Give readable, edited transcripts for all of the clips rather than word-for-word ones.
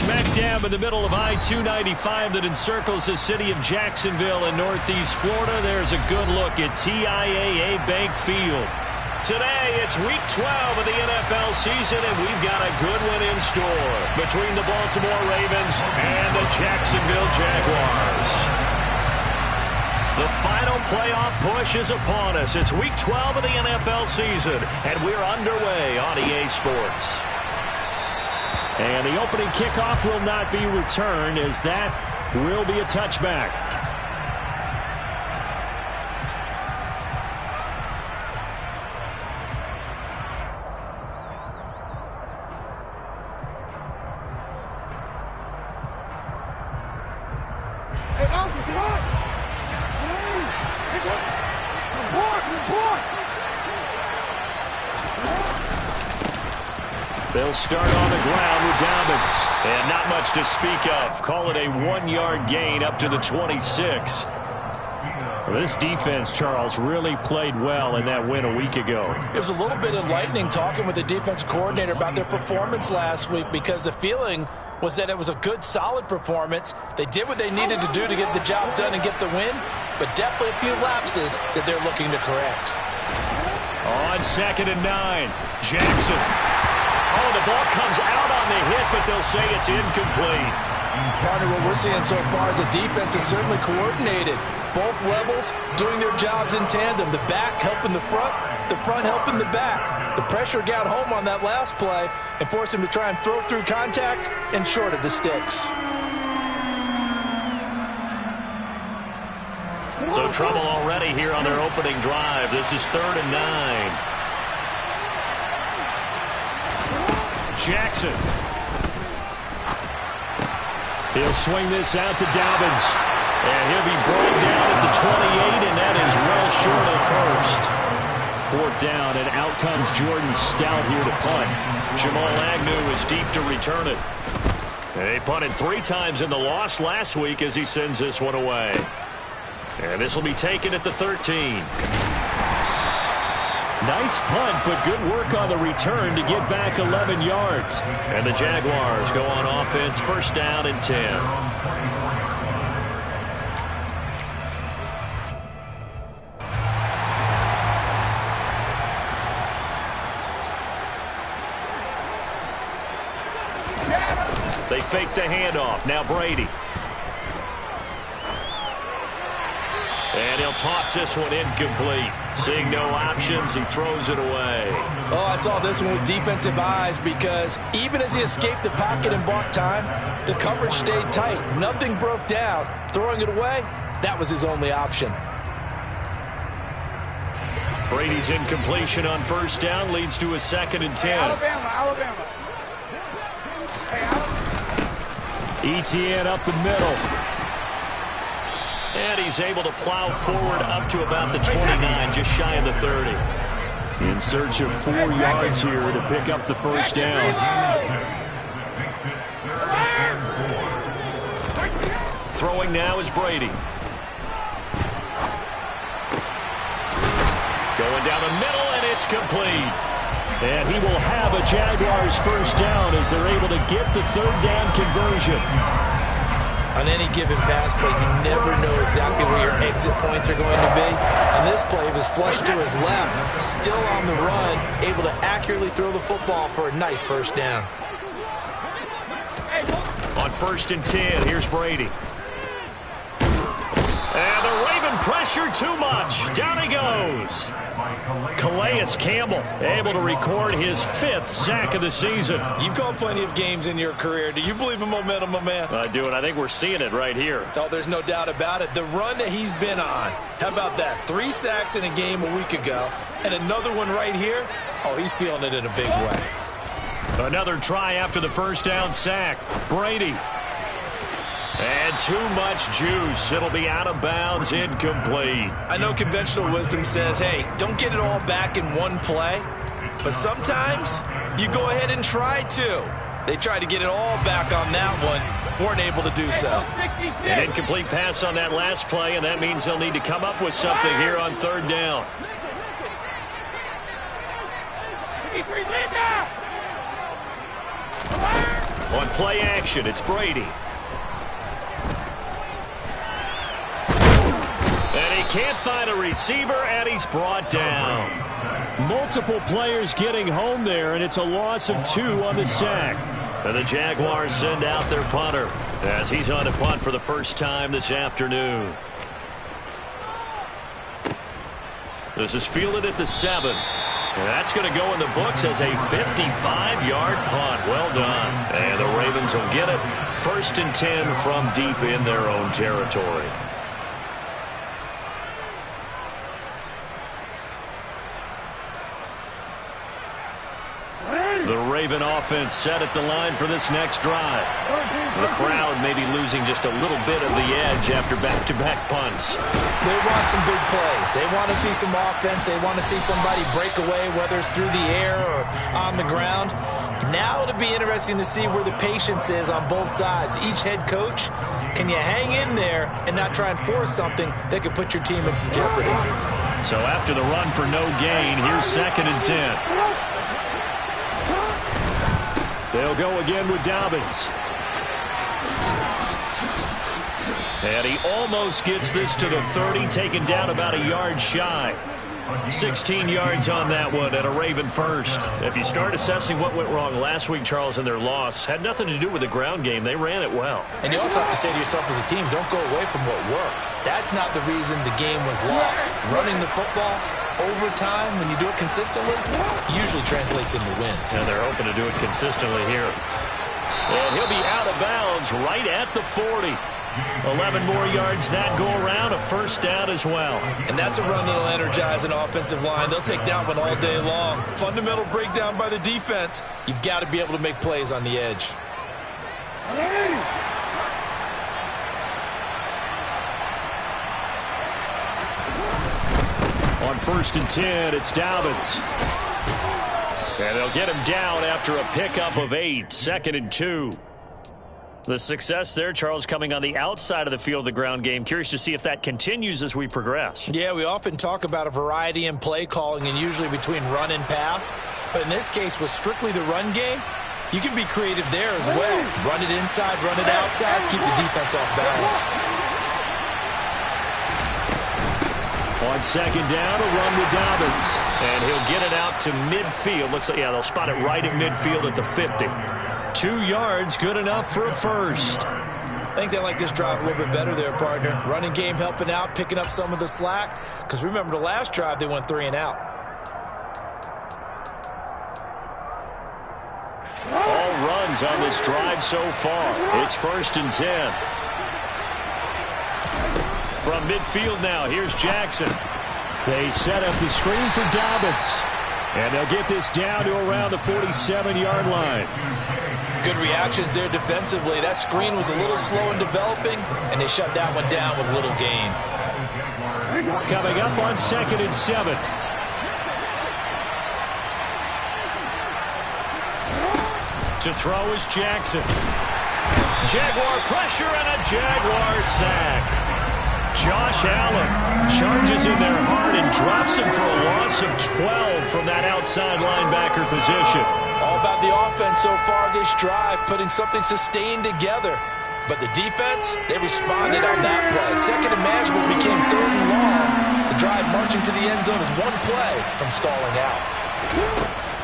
Smack dab in the middle of I-295 that encircles the city of Jacksonville in northeast Florida. There's a good look at TIAA Bank Field. Today, it's Week 12 of the NFL season, and we've got a good one in store between the Baltimore Ravens and the Jacksonville Jaguars. The final playoff push is upon us. It's Week 12 of the NFL season, and we're underway on EA Sports. And the opening kickoff will not be returned, as that will be a touchback. They'll start on the ground with Dobbins. And not much to speak of. Call it a 1-yard gain up to the 26. This defense, Charles, really played well in that win a week ago. It was a little bit enlightening talking with the defense coordinator about their performance last week, because the feeling was that it was a good, solid performance. They did what they needed to do to get the job done and get the win, but definitely a few lapses that they're looking to correct. On 2nd and 9, Jackson. Oh, the ball comes out on the hit, but they'll say it's incomplete. Partner, what we're seeing so far is the defense is certainly coordinated. Both levels doing their jobs in tandem. The back helping the front helping the back. The pressure got home on that last play and forced him to try and throw through contact and short of the sticks. So trouble already here on their opening drive. This is 3rd and 9. Jackson. He'll swing this out to Dobbins. And he'll be brought down at the 28, and that is well short of first. 4th down, and out comes Jordan Stout here to punt. Jamal Agnew is deep to return it. They punted 3 times in the loss last week as he sends this one away. And this will be taken at the 13. Nice punt, but good work on the return to get back 11 yards. And the Jaguars go on offense, 1st down and 10. They fake the handoff. Now Brady. And he'll toss this one incomplete. Seeing no options, he throws it away. Oh, I saw this one with defensive eyes, because even as he escaped the pocket and bought time, the coverage stayed tight. Nothing broke down. Throwing it away, that was his only option. Brady's incompletion on 1st down leads to a 2nd and 10. Alabama. Etienne up the middle. And he's able to plow forward up to about the 29, just shy of the 30. In search of 4 yards here to pick up the 1st down. Throwing now is Brady. Going down the middle, and it's complete. And he will have a Jaguars 1st down as they're able to get the 3rd down conversion. On any given pass play, you never know exactly where your exit points are going to be. And this play was flushed to his left, still on the run, able to accurately throw the football for a nice 1st down. On 1st and 10, here's Brady. And the Raven pressure too much. Down he goes. Calais Campbell able to record his 5th sack of the season. You've called plenty of games in your career. Do you believe in momentum, my man? I do, and I think we're seeing it right here. Oh, there's no doubt about it. The run that he's been on. How about that? 3 sacks in a game a week ago, and another one right here. Oh, he's feeling it in a big way. Another try after the 1st down sack. Brady. And too much juice. It'll be out of bounds, incomplete. I know conventional wisdom says, hey, don't get it all back in one play. But sometimes you go ahead and try to. They tried to get it all back on that one. Weren't able to do so. An incomplete pass on that last play, and that means they'll need to come up with something here on 3rd down. On play action, it's Brady. And he can't find a receiver, and he's brought down. Multiple players getting home there, and it's a loss of 2 on the sack. And the Jaguars send out their punter as he's on to punt for the first time this afternoon. This is fielded at the 7. That's going to go in the books as a 55-yard punt. Well done. And the Ravens will get it. 1st and 10 from deep in their own territory. The Raven offense set at the line for this next drive. The crowd may be losing just a little bit of the edge after back-to-back punts. They want some big plays. They want to see some offense. They want to see somebody break away, whether it's through the air or on the ground. Now it'll be interesting to see where the patience is on both sides. Each head coach, can you hang in there and not try and force something that could put your team in some jeopardy? So after the run for no gain, here's 2nd and 10. They'll go again with Dobbins. And he almost gets this to the 30, taken down about a yard shy. 16 yards on that one and a Raven first. If you start assessing what went wrong last week, Charles, in their loss, had nothing to do with the ground game. They ran it well. And you also have to say to yourself as a team, don't go away from what worked. That's not the reason the game was lost. Running the football over time, when you do it consistently, usually translates into wins. And they're hoping to do it consistently here. And he'll be out of bounds right at the 40. 11 more yards that go around, a first down as well. And that's a run that'll energize an offensive line. They'll take that one all day long. Fundamental breakdown by the defense. You've got to be able to make plays on the edge. On 1st and 10, it's Dobbins. And they'll get him down after a pickup of 8, 2nd and 2. The success there, Charles, coming on the outside of the field, the ground game. Curious to see if that continues as we progress. Yeah, we often talk about a variety in play calling and usually between run and pass. But in this case, with strictly the run game, you can be creative there as well. Run it inside, run it outside, keep the defense off balance. On 2nd down, a run with Dobbins. And he'll get it out to midfield. Looks like, yeah, they'll spot it right at midfield at the 50. 2 yards, good enough for a first. I think they like this drive a little bit better there, partner. Running game helping out, picking up some of the slack. Because remember the last drive, they went 3 and out. All runs on this drive so far. It's 1st and 10. From midfield now, here's Jackson. They set up the screen for Dobbins. And they'll get this down to around the 47-yard line. Good reactions there defensively. That screen was a little slow in developing, and they shut that one down with little gain. Coming up on 2nd and 7. To throw is Jackson. Jaguar pressure and a Jaguar sack. Josh Allen charges in there hard and drops him for a loss of 12 from that outside linebacker position. All about the offense so far this drive, putting something sustained together. But the defense, they responded on that play. 2nd and manageable became 3rd and long. The drive marching to the end zone is one play from stalling out.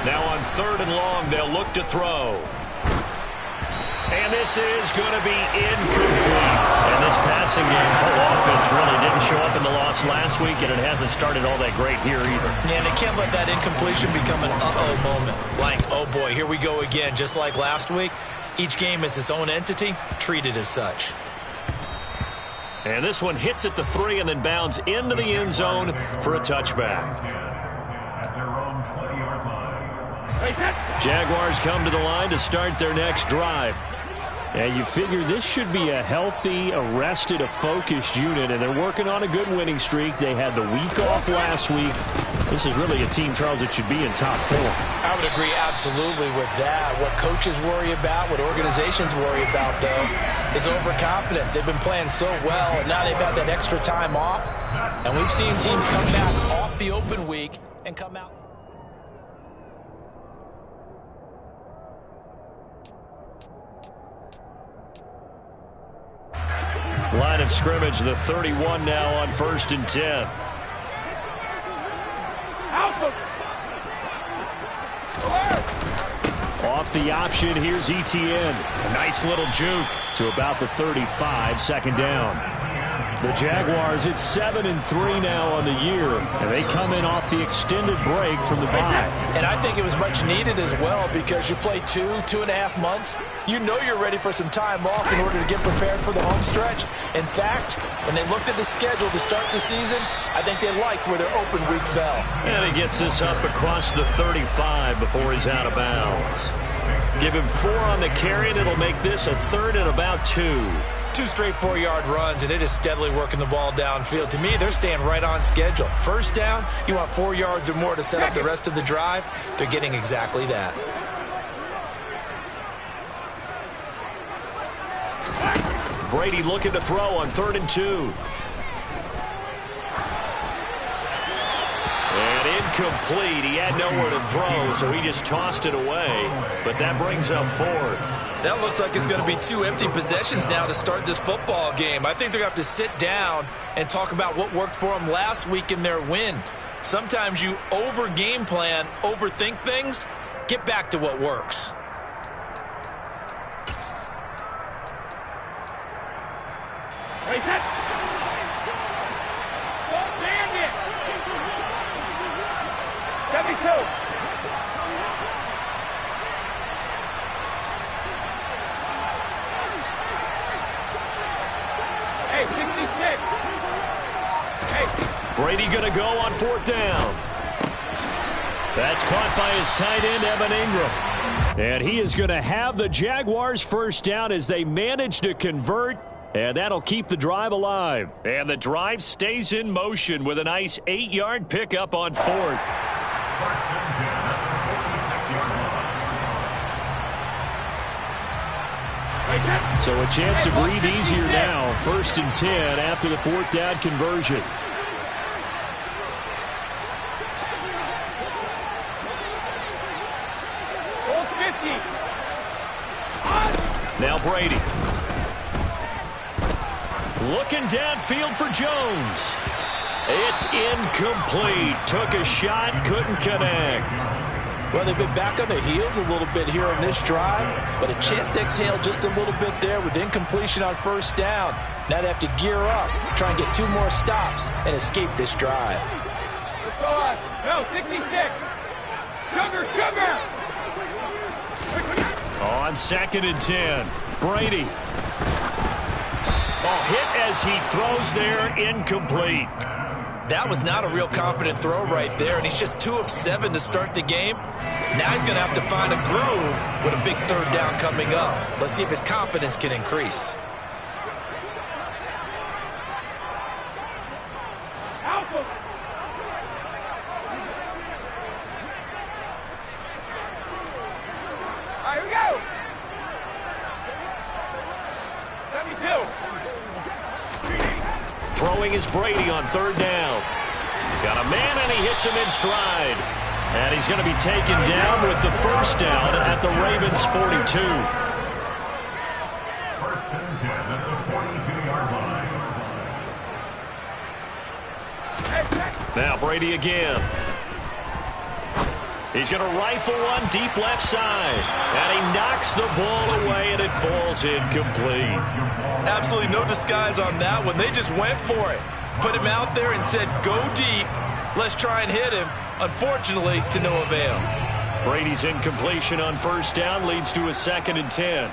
Now on 3rd and long, they'll look to throw. And this is going to be incomplete. And this passing game's whole offense really didn't show up in the loss last week, and it hasn't started all that great here either. Yeah, and they can't let that incompletion become an uh-oh moment. Like, oh boy, here we go again. Just like last week, each game is its own entity, treated as such. And this one hits at the 3 and then bounds into the end zone for a touchback. Jaguars come to the line to start their next drive. And you figure this should be a healthy, arrested, a focused unit, and they're working on a good winning streak. They had the week off last week. This is really a team, Charles, that should be in top 4. I would agree absolutely with that. What coaches worry about, what organizations worry about, though, is overconfidence. They've been playing so well, and now they've had that extra time off. And we've seen teams come back off the open week and come out. Line of scrimmage, the 31 now on 1st and 10. Off the option, here's Etienne. A nice little juke to about the 35, 2nd down. The Jaguars at 7-3 now on the year, and they come in off the extended break from the bye. And I think it was much needed as well, because you play 2.5 months. You know you're ready for some time off in order to get prepared for the home stretch. In fact, when they looked at the schedule to start the season, I think they liked where their open week fell. And he gets this up across the 35 before he's out of bounds. Give him 4 on the carry, and it'll make this a 3rd and about 2. 2 straight 4-yard runs, and it is steadily working the ball downfield. To me, they're staying right on schedule. First down, you want 4 yards or more to set up the rest of the drive. They're getting exactly that. Brady looking to throw on 3rd and 2. And incomplete. He had nowhere to throw, so he just tossed it away. But that brings up 4th. That looks like it's going to be 2 empty possessions now to start this football game. I think they're going to have to sit down and talk about what worked for them last week in their win. Sometimes you over-game plan, overthink things. Get back to what works. Hey, set. Don't stand it. 72. Hey, 66. Hey. Brady going to go on 4th down. That's caught by his tight end, Evan Ingram. And he is going to have the Jaguars' first down as they manage to convert. And that'll keep the drive alive. And the drive stays in motion with a nice 8-yard pickup on 4th. So a chance to breathe easier now. 1st and 10 after the 4th down conversion. Now Brady. Looking downfield for Jones. It's incomplete. Took a shot, couldn't connect. Well, they've been back on their heels a little bit here in this drive, but a chance to exhale just a little bit there with incompletion on 1st down. Now they have to gear up, try and get 2 more stops, and escape this drive. No, 66. Sugar. On 2nd and 10, Brady. Oh, hit as he throws there, incomplete. That was not a real confident throw right there, and he's just 2 of 7 to start the game. Now he's going to have to find a groove with a big 3rd down coming up. Let's see if his confidence can increase. All right, here we go. 72. Throwing is Brady on 3rd down. Got a man, and he hits him in stride. And he's going to be taken down with the 1st down at the Ravens' 42. 1st and 10 at the 42-yard line. Now Brady again. He's going to rifle one deep left side. And he knocks the ball away, and it falls incomplete. Absolutely no disguise on that one. They just went for it. Put him out there and said, go deep. Let's try and hit him. Unfortunately, to no avail. Brady's incompletion on 1st down leads to a 2nd and 10.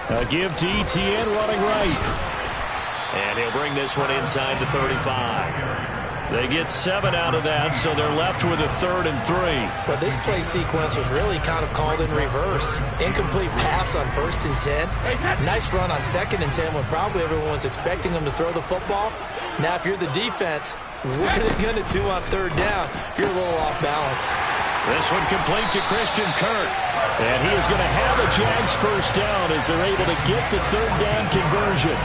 A give to Etienne running right. And he'll bring this one inside the 35. They get 7 out of that, so they're left with a 3rd and 3. But this play sequence was really kind of called in reverse. Incomplete pass on 1st and 10. Nice run on 2nd and 10 when probably everyone was expecting them to throw the football. Now, if you're the defense, what are they going to do on 3rd down? You're a little off balance. This one complete to Christian Kirk. And he is going to have the Jags first down as they're able to get the 3rd down conversion.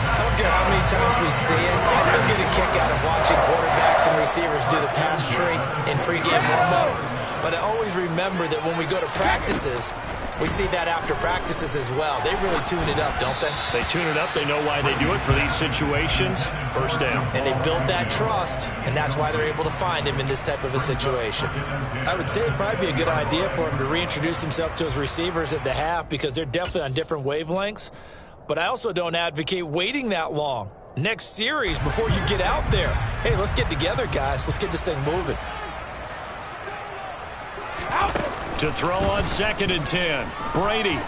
I don't care how many times we see it. I still get a kick out of watching quarterbacks some receivers do the pass tree in pregame warm-up, but I always remember that when we go to practices, we see that after practices as well. They really tune it up, don't they? They tune it up. They know why they do it for these situations. First down. And they build that trust, and that's why they're able to find him in this type of a situation. I would say it'd probably be a good idea for him to reintroduce himself to his receivers at the half because they're definitely on different wavelengths. But I also don't advocate waiting that long. Next series before you get out there. Hey, let's get together, guys. Let's get this thing moving. To throw on 2nd and 10. Brady.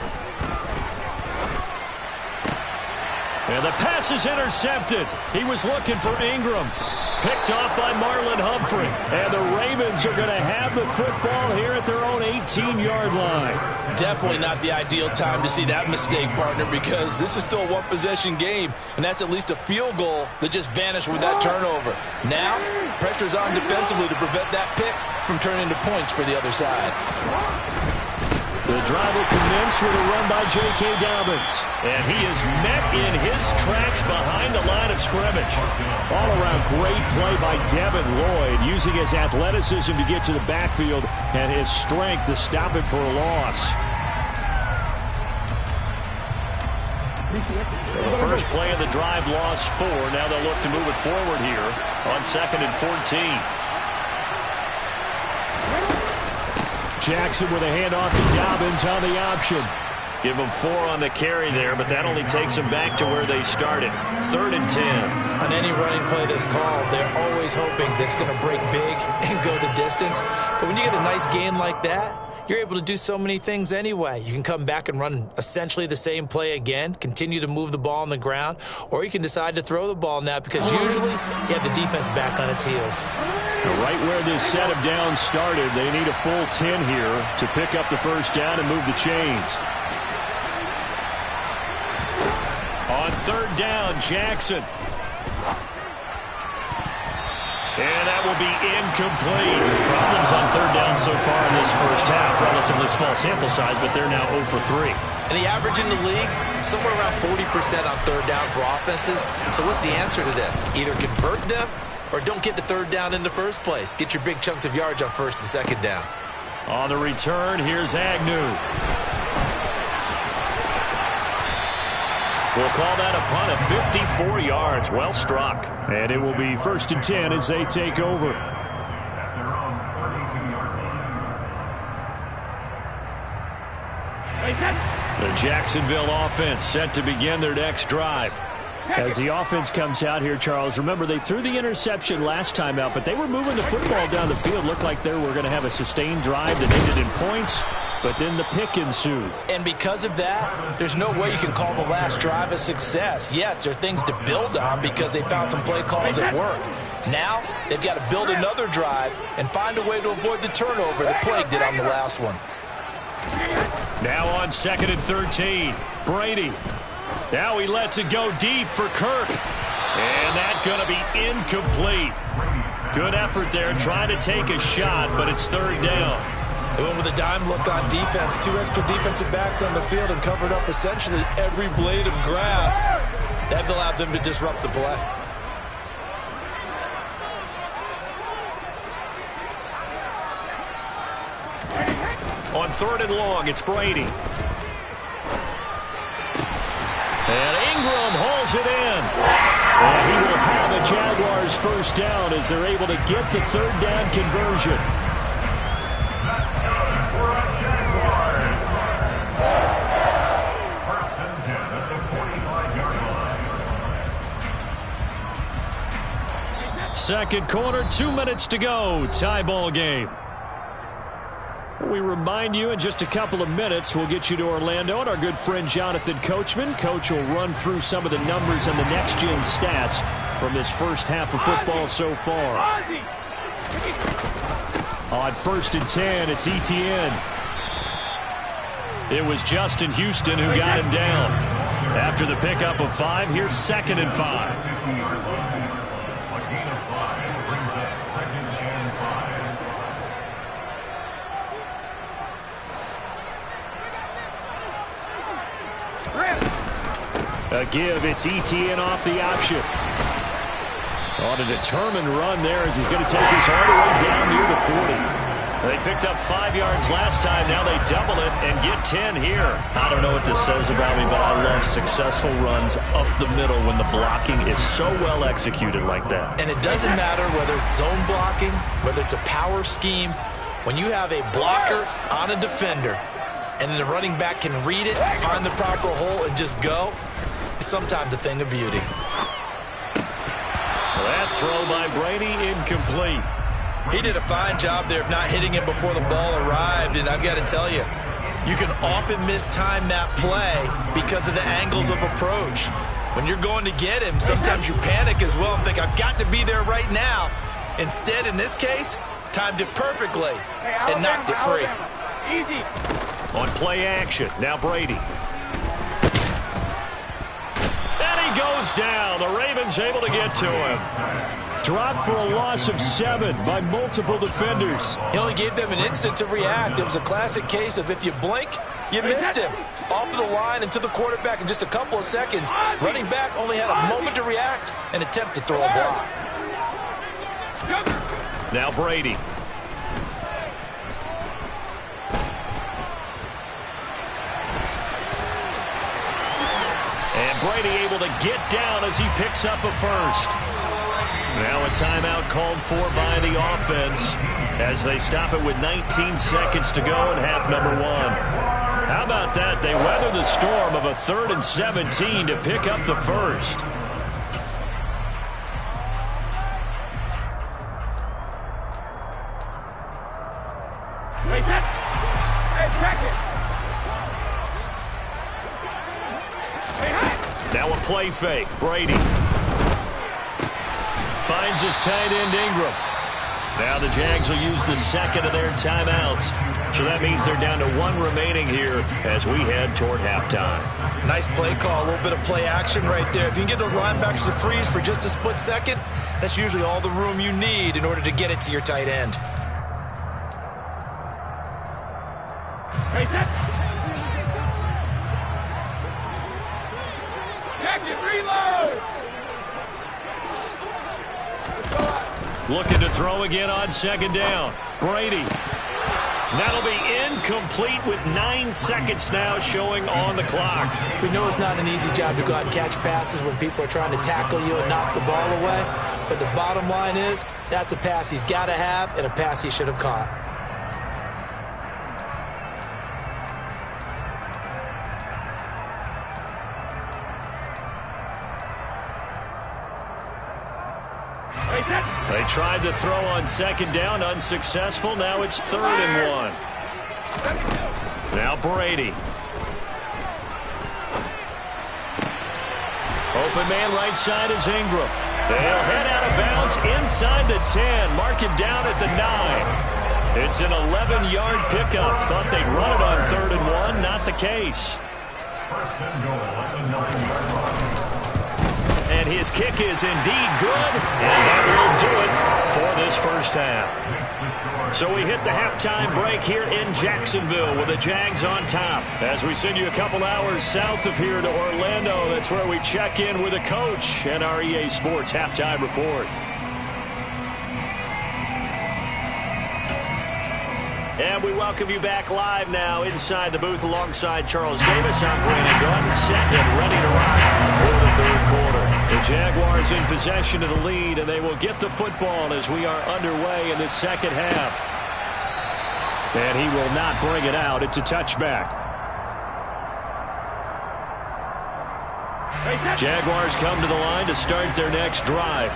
And the pass is intercepted. He was looking for Ingram. Picked off by Marlon Humphrey. And the Ravens are going to have the football here at their own 18-yard line. Definitely not the ideal time to see that mistake, partner, because this is still a one-possession game, and that's at least a field goal that just vanished with that turnover. Now, pressure's on defensively to prevent that pick from turning into points for the other side. The drive will commence with a run by J.K. Dobbins. And he is met in his tracks behind the line of scrimmage. All-around great play by Devin Lloyd, using his athleticism to get to the backfield and his strength to stop him for a loss. The first play of the drive lost 4. Now they'll look to move it forward here on 2nd and 14. Jackson with a handoff to Dobbins on the option. Give them 4 on the carry there, but that only takes them back to where they started. 3rd and 10. On any running play that's called, they're always hoping that it's going to break big and go the distance. But when you get a nice gain like that, you're able to do so many things anyway. You can come back and run essentially the same play again, continue to move the ball on the ground, or you can decide to throw the ball now because usually you have the defense back on its heels. Right where this set of downs started, they need a full 10 here to pick up the first down and move the chains. On 3rd down, Jackson. And that will be incomplete. Problems on 3rd down so far in this first half. Relatively small sample size, but they're now 0 for 3. And the average in the league, somewhere around 40% on 3rd down for offenses. So what's the answer to this? Either convert them or don't get the 3rd down in the first place. Get your big chunks of yards on 1st and 2nd down. On the return, here's Agnew. We'll call that a punt of 54 yards. Well struck. And it will be 1st and 10 as they take over. The Jacksonville offense set to begin their next drive. As the offense comes out here, Charles, remember they threw the interception last time out, but they were moving the football down the field. Looked like they were going to have a sustained drive that ended in points, but then the pick ensued. And because of that, there's no way you can call the last drive a success. Yes, there are things to build on because they found some play calls that work. Now, they've got to build another drive and find a way to avoid the turnover that plagued it on the last one. Now on 2nd and 13, Brady. Now he lets it go deep for Kirk. And that's going to be incomplete. Good effort there trying to take a shot, but it's 3rd down. They went with a dime look on defense. 2 extra defensive backs on the field and covered up essentially every blade of grass. That allowed them to disrupt the play. On 3rd and long, it's Brady. And Ingram hauls it in. And he will have the Jaguars first down as they're able to get the 3rd down conversion. That's good for a Jaguars. 1st and 10 at the 45-yard line. Second quarter, 2 minutes to go. Tie ball game. We remind you in just a couple of minutes we'll get you to Orlando and our good friend Jonathan Coachman. Coach will run through some of the numbers and the next-gen stats from this first half of football so far. On 1st and 10, it's Etienne. It was Justin Houston who got him down. After the pickup of 5, here's 2nd and 5. A give, it's Etienne off the option. On a determined run there as he's going to take this all the way down near the 40. They picked up 5 yards last time. Now they double it and get 10 here. I don't know what this says about me, but I love successful runs up the middle when the blocking is so well executed like that. And it doesn't matter whether it's zone blocking, whether it's a power scheme. When you have a blocker on a defender and then the running back can read it, find the proper hole, and just go, it's sometimes a thing of beauty. That throw by Brady incomplete. He did a fine job there of not hitting him before the ball arrived, and I've got to tell you, you can often mistime that play because of the angles of approach. When you're going to get him, sometimes you panic as well and think, I've got to be there right now. Instead, in this case, timed it perfectly and knocked it free. Easy. On play action, now Brady. And he goes down. The Ravens able to get to him. Dropped for a loss of 7 by multiple defenders. He only gave them an instant to react. It was a classic case of if you blink, you missed him. Off of the line and to the quarterback in just a couple of seconds. Running back only had a moment to react and attempt to throw a block. Now Brady. And Brady able to get down as he picks up a first. Now a timeout called for by the offense as they stop it with 19 seconds to go in half number 1. How about that? They weather the storm of a 3rd and 17 to pick up the first. Wait, hey, check it. Hey, hey. Now a play fake. Brady finds his tight end Ingram. Now the Jags will use the second of their timeouts. So that means they're down to 1 remaining here as we head toward halftime. Nice play call, a little bit of play action right there. If you can get those linebackers to freeze for just a split second, that's usually all the room you need in order to get it to your tight end. Hey, set. Check it, reload. Looking to throw again on 2nd down. Brady. That'll be incomplete with 9 seconds now showing on the clock. We know it's not an easy job to go out and catch passes when people are trying to tackle you and knock the ball away. But the bottom line is, that's a pass he's got to have and a pass he should have caught. They tried to throw on 2nd down, unsuccessful. Now it's 3rd and 1. Now Brady. Open man right side is Ingram. They'll head out of bounds inside the 10. Mark him down at the 9. It's an 11-yard pickup. Thought they'd run it on 3rd and 1. Not the case. First and goal at the 9-yard line. And his kick is indeed good, and that will do it for this first half. So we hit the halftime break here in Jacksonville with the Jags on top. As we send you a couple hours south of here to Orlando, that's where we check in with the coach and our EA Sports halftime report. And we welcome you back live now inside the booth alongside Charles Davis. I'm Brandon Gaudin, set and ready to rock for the 3rd quarter. The Jaguars in possession of the lead, and they will get the football as we are underway in the 2nd half. And he will not bring it out. It's a touchback. Jaguars come to the line to start their next drive.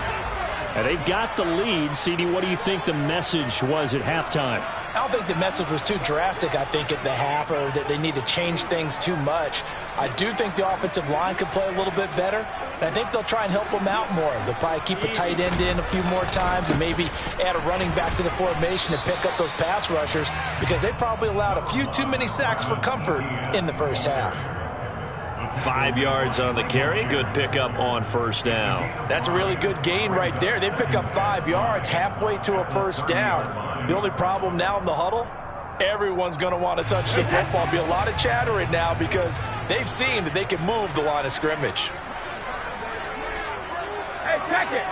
And they've got the lead. CD, what do you think the message was at halftime? I don't think the message was too drastic, I think, at the half, or that they need to change things too much. I do think the offensive line could play a little bit better, and I think they'll try and help them out more. They'll probably keep a tight end in a few more times and maybe add a running back to the formation to pick up those pass rushers, because they probably allowed a few too many sacks for comfort in the first half. 5 yards on the carry. Good pickup on 1st down. That's a really good gain right there. They pick up 5 yards halfway to a 1st down. The only problem now in the huddle, everyone's going to want to touch the football. Be a lot of chattering now because they've seen that they can move the line of scrimmage. Hey, check it.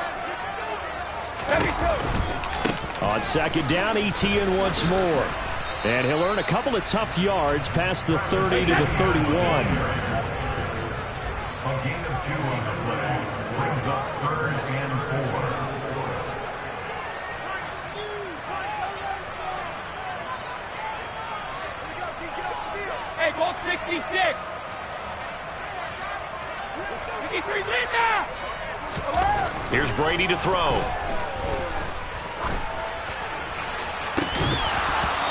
On second down, Etienne once more. And he'll earn a couple of tough yards past the 30 to the 31. A gain of 2 on the play brings up 3rd and 4. Hey, ball 66. 53, lead now. Here's Brady to throw.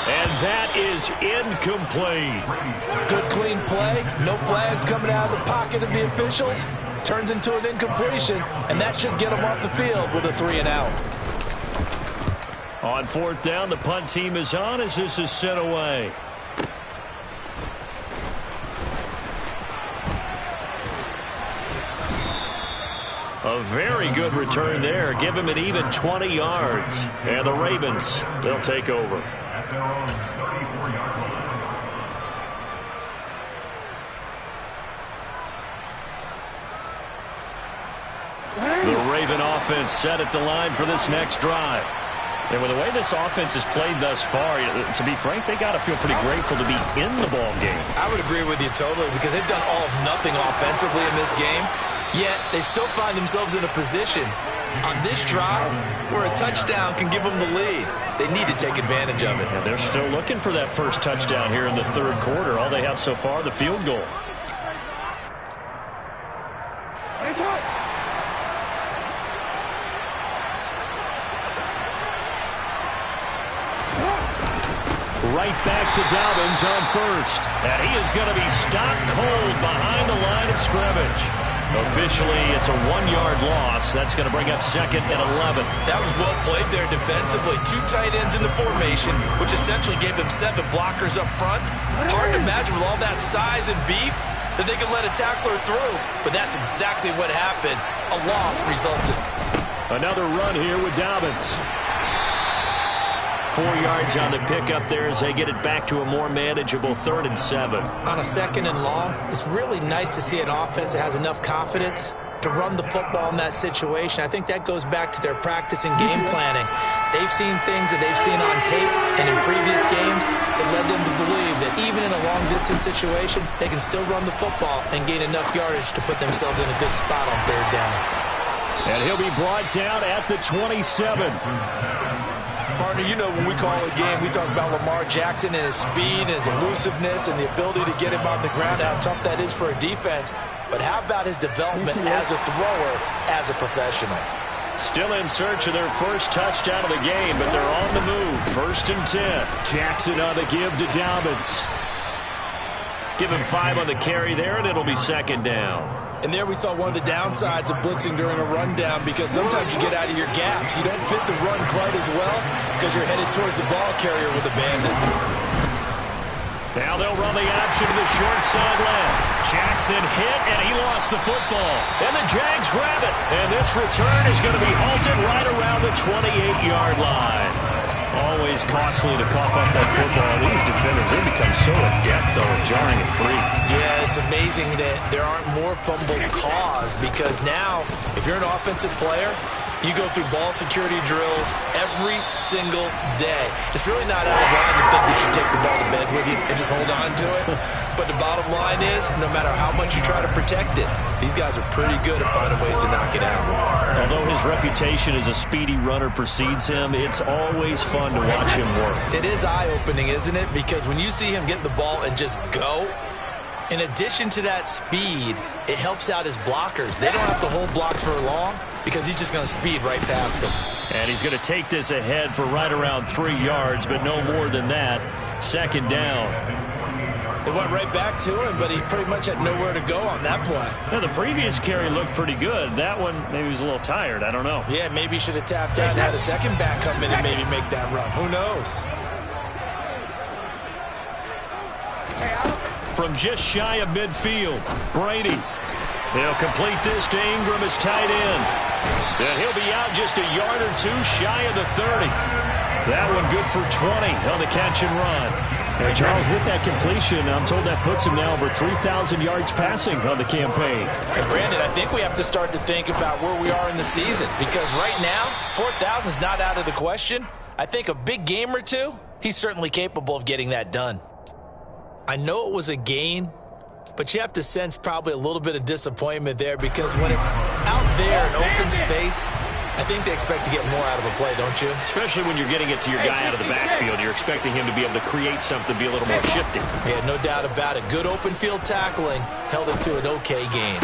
And that is incomplete. Good clean play. No flags coming out of the pocket of the officials. Turns into an incompletion, and that should get them off the field with a 3 and out. On 4th down, the punt team is on as this is sent away. A very good return there. Give him an even 20 yards. And the Ravens, they'll take over. At their own 34-yard line. The Raven offense set at the line for this next drive. And with the way this offense has played thus far, to be frank, they got to feel pretty grateful to be in the ball game. I would agree with you totally because they've done all of nothing offensively in this game, yet they still find themselves in a position on this drive where a touchdown can give them the lead. They need to take advantage of it. And they're still looking for that first touchdown here in the 3rd quarter. All they have so far, the field goal. Right back to Dobbins on 1st. And he is going to be stopped cold behind the line of scrimmage. Officially, it's a 1-yard loss. That's going to bring up 2nd and 11. That was well played there defensively. 2 tight ends in the formation, which essentially gave them 7 blockers up front. Hard to imagine with all that size and beef that they could let a tackler through. But that's exactly what happened. A loss resulted. Another run here with Dobbins. 4 yards on the pickup there as they get it back to a more manageable 3rd and 7. On a 2nd and long, it's really nice to see an offense that has enough confidence to run the football in that situation. I think that goes back to their practice and game planning. They've seen things that they've seen on tape and in previous games that led them to believe that even in a long-distance situation, they can still run the football and gain enough yardage to put themselves in a good spot on 3rd down. And he'll be brought down at the 27. Partner, you know when we call a game, we talk about Lamar Jackson and his speed and his elusiveness and the ability to get him on the ground, how tough that is for a defense. But how about his development as a thrower, as a professional? Still in search of their first touchdown of the game, but they're on the move. 1st and 10. Jackson on the give to Dobbins. Give him 5 on the carry there, and it'll be 2nd down. And there we saw one of the downsides of blitzing during a rundown because sometimes you get out of your gaps. You don't fit the run quite as well because you're headed towards the ball carrier with a bandit. Now they'll run the option to the short side left. Jackson hit, and he lost the football. And the Jags grab it. And this return is going to be halted right around the 28-yard line. Always costly to cough up that football. These defenders, they become so adept, though, at jarring it free. Yeah, it's amazing that there aren't more fumbles caused because now, if you're an offensive player, you go through ball security drills every single day. It's really not out of line to think you should take the ball to bed with you and just hold on to it. But the bottom line is, no matter how much you try to protect it, these guys are pretty good at finding ways to knock it out. Although his reputation as a speedy runner precedes him, it's always fun to watch him work. It is eye-opening, isn't it? Because when you see him get the ball and just go, in addition to that speed, it helps out his blockers. They don't have to hold blocks for long because he's just going to speed right past them. And he's going to take this ahead for right around 3 yards, but no more than that. 2nd down. They went right back to him, but he pretty much had nowhere to go on that play. Now, the previous carry looked pretty good. That one, maybe he was a little tired. I don't know. Yeah, maybe he should have tapped out and had a second back come in and maybe make that run. Who knows? From just shy of midfield, Brady. He'll complete this to Ingram as tight end. And he'll be out just a yard or 2 shy of the 30. That one good for 20 on the catch and run. And Charles, with that completion, I'm told that puts him now over 3,000 yards passing on the campaign. And Brandon, I think we have to start to think about where we are in the season because right now, 4,000 is not out of the question. I think a big game or two, he's certainly capable of getting that done. I know it was a gain, but you have to sense probably a little bit of disappointment there because when it's out there in open space, I think they expect to get more out of a play, don't you? Especially when you're getting it to your guy out of the backfield. You're expecting him to be able to create something, be a little more shifty. Yeah, no doubt about it. Good open field tackling, held it to an okay gain.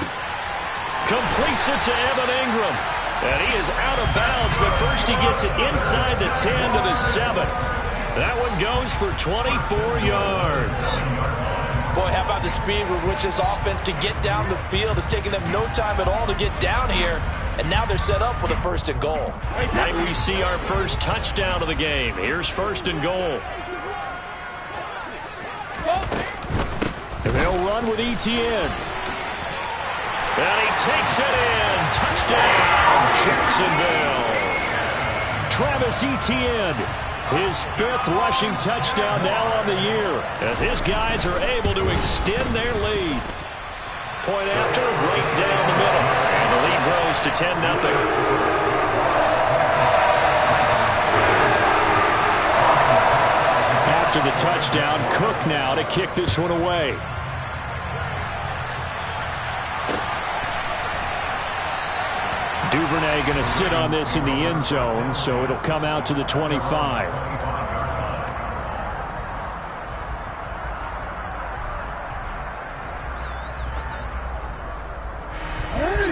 Completes it to Evan Ingram. And he is out of bounds, but first he gets it inside the 10 to the 7. That one goes for 24 yards. Boy, how about the speed with which this offense can get down the field? It's taking them no time at all to get down here, and now they're set up with a 1st and goal. Might we see our first touchdown of the game. Here's 1st and goal. And they'll run with Etienne. And he takes it in. Touchdown, Jacksonville. Travis Etienne, his 5th rushing touchdown now on the year, as his guys are able to extend their lead. Point after, right down the middle. And the lead grows to 10-0. After the touchdown, Cook now to kick this one away. Duvernay going to sit on this in the end zone, so it'll come out to the 25.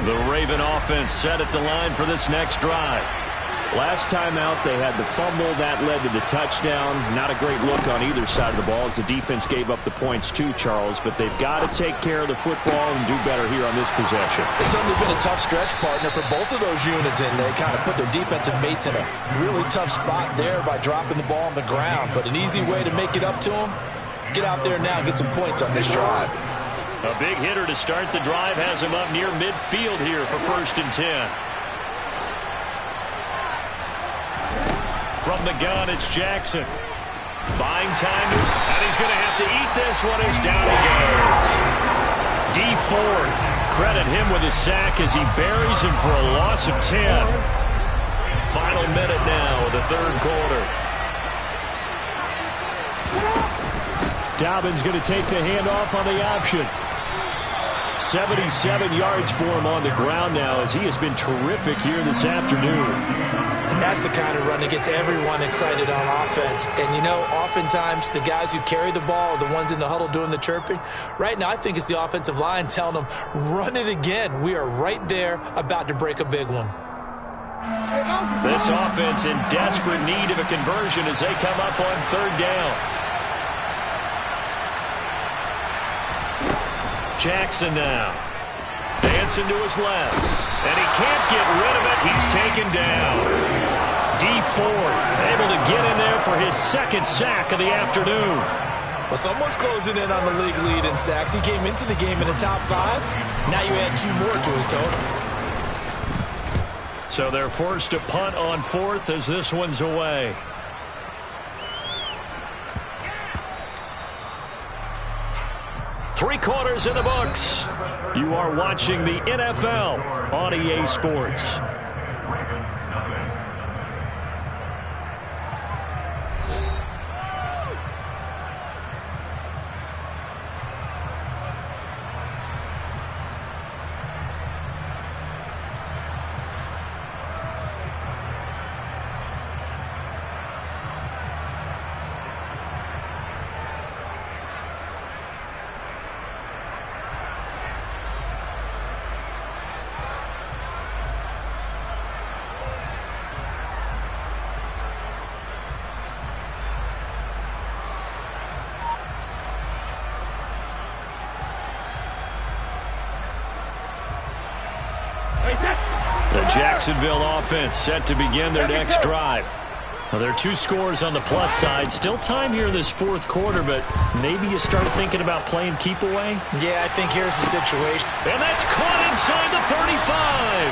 The Raven offense set at the line for this next drive. Last time out, they had the fumble. That led to the touchdown. Not a great look on either side of the ball as the defense gave up the points too, Charles. But they've got to take care of the football and do better here on this possession. It's certainly been a tough stretch, partner, for both of those units, and they kind of put their defensive mates in a really tough spot there by dropping the ball on the ground. But an easy way to make it up to them, get out there now and get some points on this drive. A big hitter to start the drive has him up near midfield here for 1st and 10. From the gun, it's Jackson. Buying time, and he's going to have to eat this one as down he goes. Dee Ford, credit him with a sack as he buries him for a loss of 10. Final minute now of the 3rd quarter. Dobbins going to take the handoff on the option. 77 yards for him on the ground now as he has been terrific here this afternoon. And that's the kind of run that gets everyone excited on offense. And, you know, oftentimes the guys who carry the ball are the ones in the huddle doing the chirping. Right now, I think it's the offensive line telling them, run it again. We are right there about to break a big one. This offense in desperate need of a conversion as they come up on 3rd down. Jackson now. Dancing to his left. And he can't get rid of it. He's taken down. Dee Ford able to get in there for his 2nd sack of the afternoon. Well, someone's closing in on the league lead in sacks. He came into the game in the top 5. Now you add 2 more to his total. So they're forced to punt on 4th as this one's away. Three quarters in the books. You are watching the NFL on EA Sports. The Jacksonville offense set to begin their next drive. Well, there are 2 scores on the plus side. Still time here in this 4th quarter, but maybe you start thinking about playing keep away? Yeah, I think here's the situation. And that's caught inside the 35.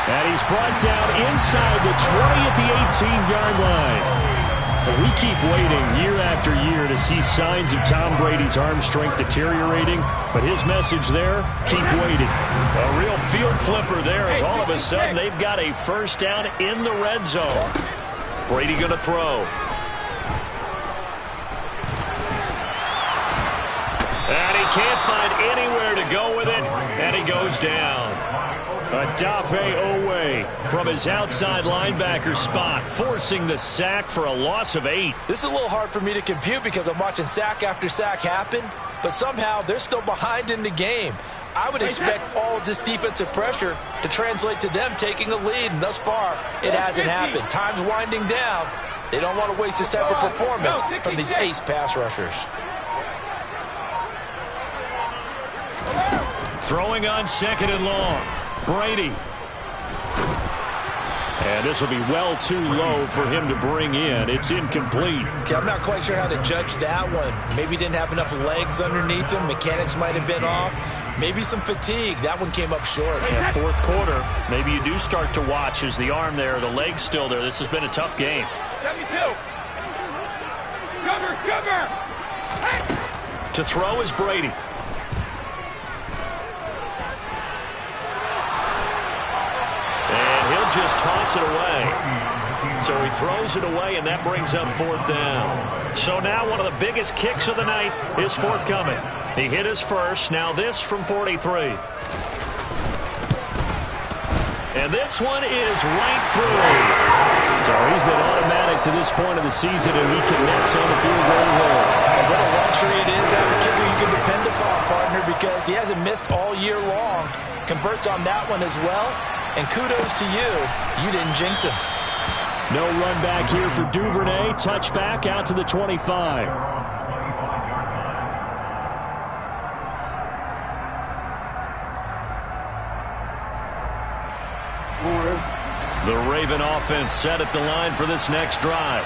And he's brought down inside the 20 at the 18-yard line. But we keep waiting year after year to see signs of Tom Brady's arm strength deteriorating. But his message there, keep waiting. A real field flipper there as all of a sudden they've got a first down in the red zone. Brady going to throw. And he can't find anywhere to go with it, and he goes down. Odafe Oweh from his outside linebacker spot, forcing the sack for a loss of 8. This is a little hard for me to compute because I'm watching sack after sack happen, but somehow they're still behind in the game. I would expect all of this defensive pressure to translate to them taking a lead, and thus far, it hasn't happened. Time's winding down. They don't want to waste this type of performance from these ace pass rushers. Throwing on 2nd and long. Brady. And this will be well too low for him to bring in. It's incomplete. Okay, I'm not quite sure how to judge that one. Maybe didn't have enough legs underneath him. Mechanics might have been off. Maybe some fatigue. That one came up short. Yeah, 4th quarter, maybe you do start to watch as the arm there, the leg's still there. This has been a tough game. 72. Sugar. Hey. To throw is Brady. And he'll just toss it away. So he throws it away, and that brings up 4th down. So now one of the biggest kicks of the night is forthcoming. He hit his first. Now this from 43. And this one is right through. So he's been automatic to this point of the season, and he connects on the field goal there. And what a luxury it is to have a kicker you can depend upon, partner, because he hasn't missed all year long. Converts on that one as well. And kudos to you. You didn't jinx him. No run back here for Duvernay. Touchback out to the 25. The Raven offense set at the line for this next drive.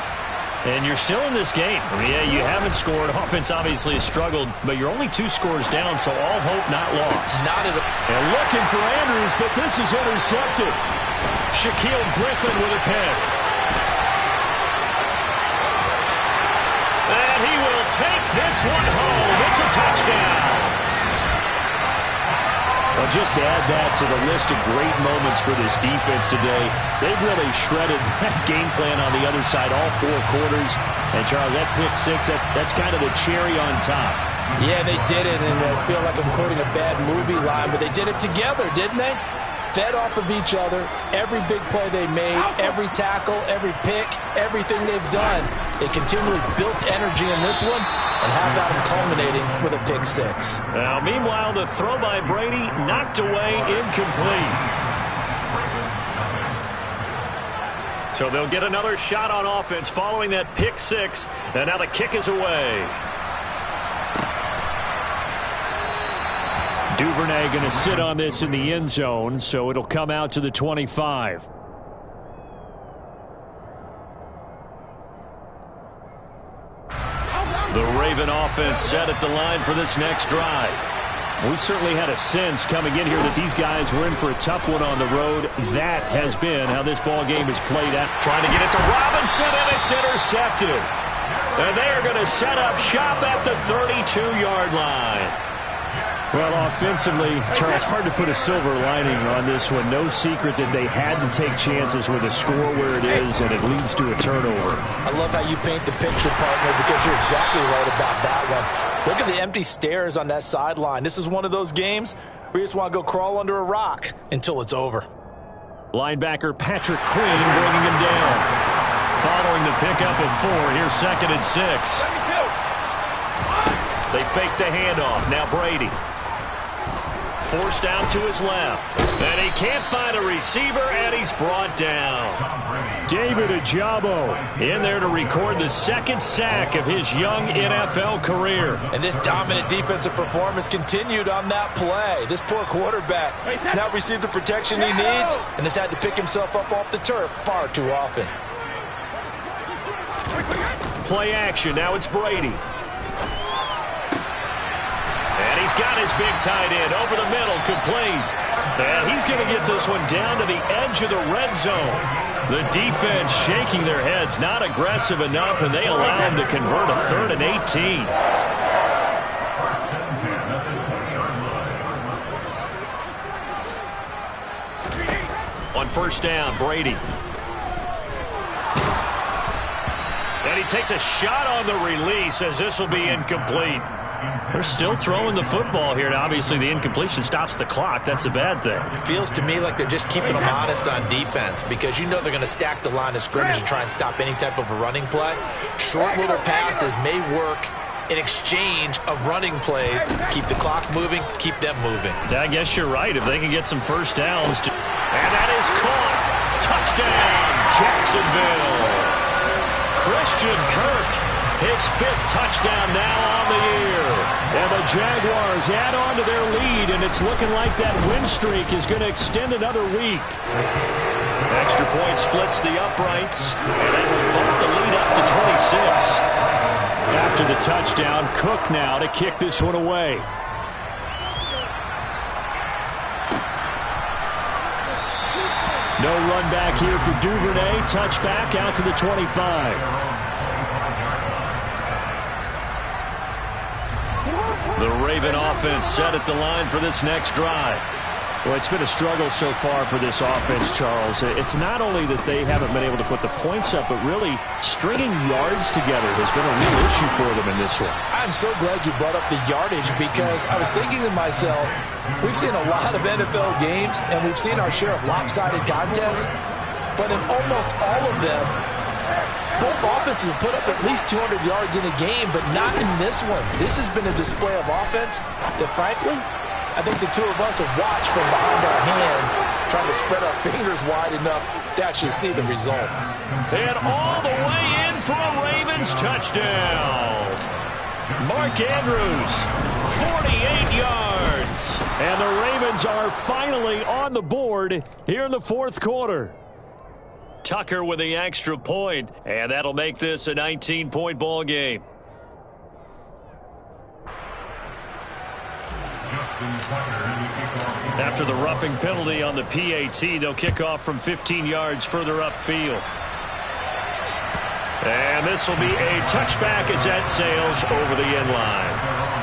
And you're still in this game. Yeah, you haven't scored. Offense obviously has struggled, but you're only 2 scores down, so all hope not lost. Not at all. And looking for Andrews, but this is intercepted. Shaquille Griffin with a pick. And he will take this one home. It's a touchdown. Well, just to add that to the list of great moments for this defense today, they've really shredded that game plan on the other side all 4 quarters. And, Charles, that pick 6, that's kind of the cherry on top. Yeah, they did it, and I feel like I'm quoting a bad movie line, but they did it together, didn't they? Fed off of each other, every big play they made, every tackle, every pick, everything they've done. They continually built energy in this one, and how about them culminating with a pick 6? Now, meanwhile, the throw by Brady knocked away, incomplete. So they'll get another shot on offense following that pick 6, and now the kick is away. Duvernay going to sit on this in the end zone, so it'll come out to the 25. The Raven offense set at the line for this next drive. We certainly had a sense coming in here that these guys were in for a tough one on the road. That has been how this ball game has played out. Trying to get it to Robinson, and it's intercepted. And they are going to set up shop at the 32-yard line. Well, offensively, Charles, hard to put a silver lining on this one. No secret that they had to take chances with a score where it is, and it leads to a turnover. I love how you paint the picture, partner, because you're exactly right about that one. Look at the empty stares on that sideline. This is one of those games where you just want to go crawl under a rock until it's over. Linebacker Patrick Queen bringing him down. Following the pickup of 4, here's 2nd and 6. They fake the handoff. Now Brady. Forced out to his left. And he can't find a receiver, and he's brought down. David Ojabo in there to record the 2nd sack of his young NFL career. And this dominant defensive performance continued on that play. This poor quarterback has not received the protection he needs and has had to pick himself up off the turf far too often. Play action. Now it's Brady. And he's got his big tight end over the middle, complete. And he's going to get this one down to the edge of the red zone. The defense shaking their heads, not aggressive enough, and they allow him to convert a 3rd and 18. On 1st down, Brady. takes a shot on the release as this will be incomplete. They're still throwing the football here. Now, obviously, the incompletion stops the clock. That's a bad thing. Feels to me like they're just keeping them honest on defense because you know they're going to stack the line of scrimmage and try and stop any type of a running play. Short little passes may work in exchange of running plays. Keep the clock moving, keep them moving. I guess you're right. If they can get some first downs. And that is caught. Touchdown, Jacksonville. Christian Kirk, his 5th touchdown now on the year. And the Jaguars add on to their lead, and it's looking like that win streak is going to extend another week. Extra point splits the uprights, and that will bump the lead up to 26. After the touchdown, Cook now to kick this one away. No run back here for Duvernay. Touchback out to the 25. The Raven offense set at the line for this next drive. Well, it's been a struggle so far for this offense, Charles. It's not only that they haven't been able to put the points up, but really stringing yards together has been a real issue for them in this one. I'm so glad you brought up the yardage because I was thinking to myself, we've seen a lot of NFL games and we've seen our share of lopsided contests, but in almost all of them, both offenses have put up at least 200 yards in a game, but not in this one. This has been a display of offense that, frankly, I think the two of us have watched from behind our hands, trying to spread our fingers wide enough to actually see the result. And all the way in for a Ravens touchdown. Mark Andrews, 48 yards. And the Ravens are finally on the board here in the 4th quarter. Tucker with the extra point, and that'll make this a 19-point ball game. After the roughing penalty on the PAT, they'll kick off from 15 yards further upfield. And this will be a touchback as that sails over the end line.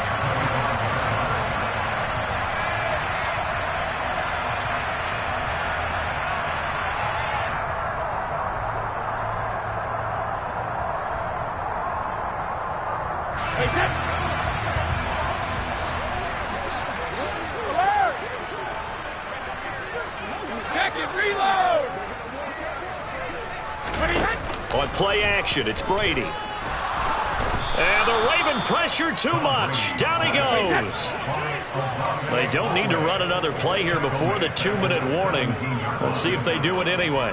On play action, it's Brady. And the Raven pressure too much. Down he goes. They don't need to run another play here before the 2-minute warning. Let's see if they do it anyway.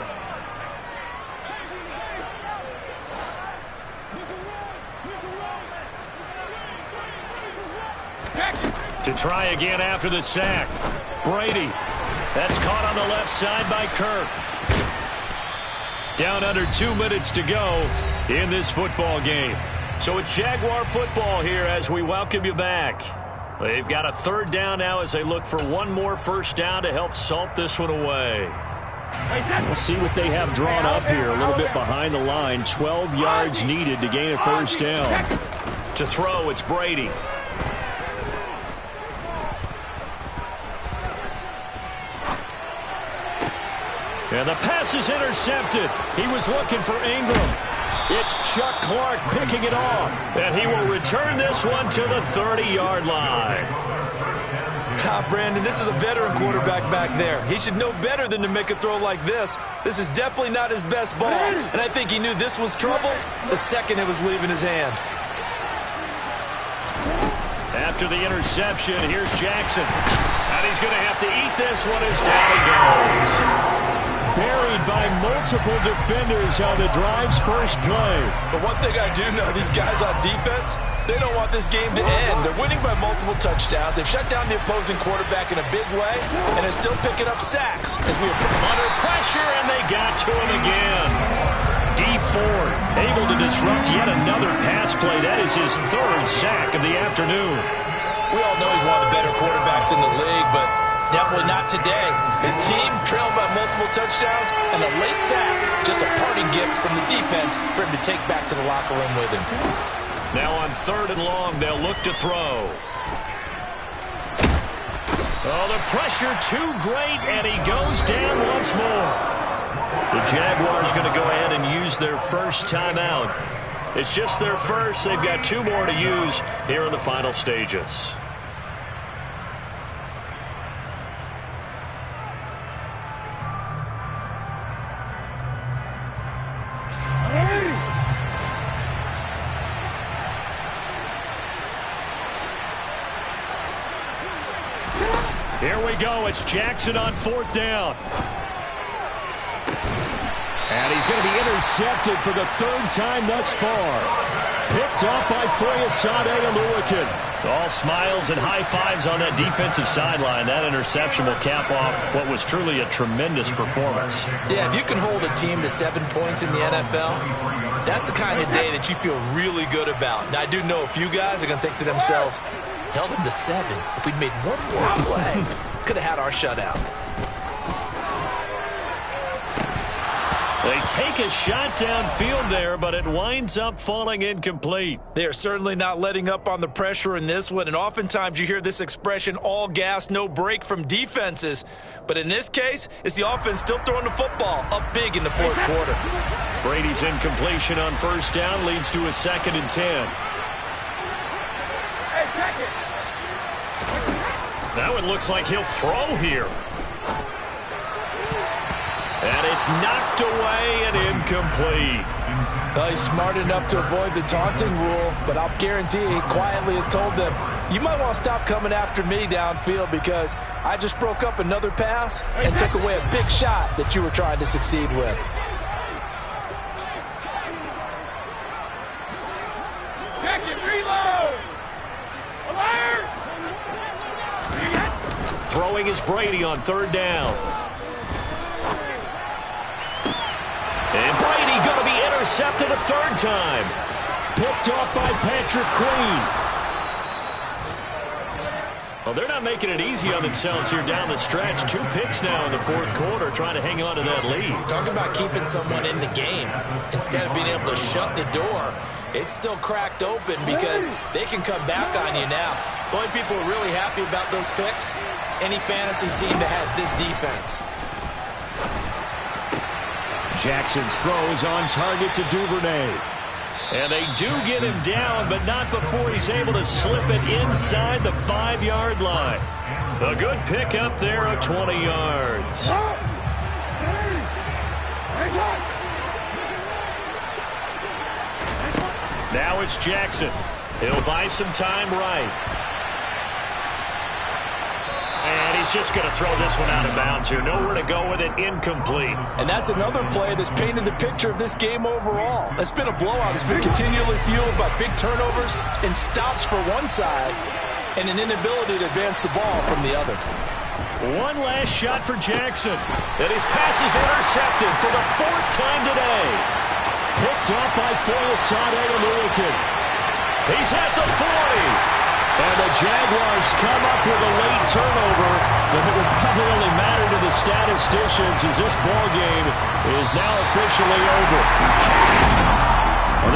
To try again after the sack. Brady. That's caught on the left side by Kirk. Down under 2 minutes to go in this football game. So it's Jaguar football here as we welcome you back. They've got a 3rd down now as they look for one more first down to help salt this one away. We'll see what they have drawn up here a little bit behind the line. 12 yards needed to gain a first down. To throw, it's Brady. And the pass is intercepted. He was looking for Ingram. It's Chuck Clark picking it off. And he will return this one to the 30-yard line. Brandon, this is a veteran quarterback back there. He should know better than to make a throw like this. This is definitely not his best ball. And I think he knew this was trouble the second it was leaving his hand. After the interception, here's Jackson. And he's going to have to eat this one as down he goes. Buried by multiple defenders on the drive's first play. But one thing I do know, these guys on defense, they don't want this game to end. They're winning by multiple touchdowns. They've shut down the opposing quarterback in a big way, and they're still picking up sacks. As we under pressure, and they got to him again. Dee Ford able to disrupt yet another pass play. That is his 3rd sack of the afternoon. We all know he's one of the better quarterbacks in the league, but definitely not today. His team trailed by multiple touchdowns, and a late sack, just a parting gift from the defense for him to take back to the locker room with him. Now on 3rd and long, they'll look to throw. Oh, the pressure too great, and he goes down once more. The Jaguars going to go ahead and use their first timeout. It's just their first. They've got 2 more to use here in the final stages. Here we go. It's Jackson on 4th down. And he's going to be intercepted for the 3rd time thus far. Picked off by Foyesade Oluokun. All smiles and high fives on that defensive sideline. That interception will cap off what was truly a tremendous performance. Yeah, if you can hold a team to 7 points in the NFL, that's the kind of day that you feel really good about. Now, I do know a few guys are going to think to themselves, held them to 7. If we'd made one more play, could have had our shutout. They take a shot downfield there, but it winds up falling incomplete. They're certainly not letting up on the pressure in this one, and oftentimes you hear this expression, all gas, no break from defenses. But in this case, it's the offense still throwing the football up big in the 4th quarter. Brady's incompletion on 1st down leads to a 2nd and 10. That one looks like he'll throw here. And it's knocked away and incomplete. Well, he's smart enough to avoid the taunting rule, but I'll guarantee he quietly has told them, you might want to stop coming after me downfield because I just broke up another pass and took away a big shot that you were trying to succeed with. Check it, reload! Alert! Throwing is Brady on 3rd down. And Brady going to be intercepted a 3rd time. Picked off by Patrick Queen. Well, they're not making it easy on themselves here down the stretch. 2 picks now in the 4th quarter, trying to hang on to that lead. Talk about keeping someone in the game. Instead of being able to shut the door, it's still cracked open because they can come back on you now. The only people who are really happy about those picks, any fantasy team that has this defense. Jackson's throws on target to Duvernay. And they do get him down, but not before he's able to slip it inside the 5-yard line. A good pickup there of 20 yards. Now it's Jackson. He'll buy some time right. And he's just going to throw this one out of bounds here. Nowhere to go with it. Incomplete. And that's another play that's painted the picture of this game overall. It's been a blowout. It's been continually fueled by big turnovers and stops for one side and an inability to advance the ball from the other. One last shot for Jackson. And his pass is intercepted for the 4th time today. Picked up by Foyesade Oluokun. He's at the 40. And the Jaguars come up with a late turnover, but it will probably only matter to the statisticians as this ball game is now officially over.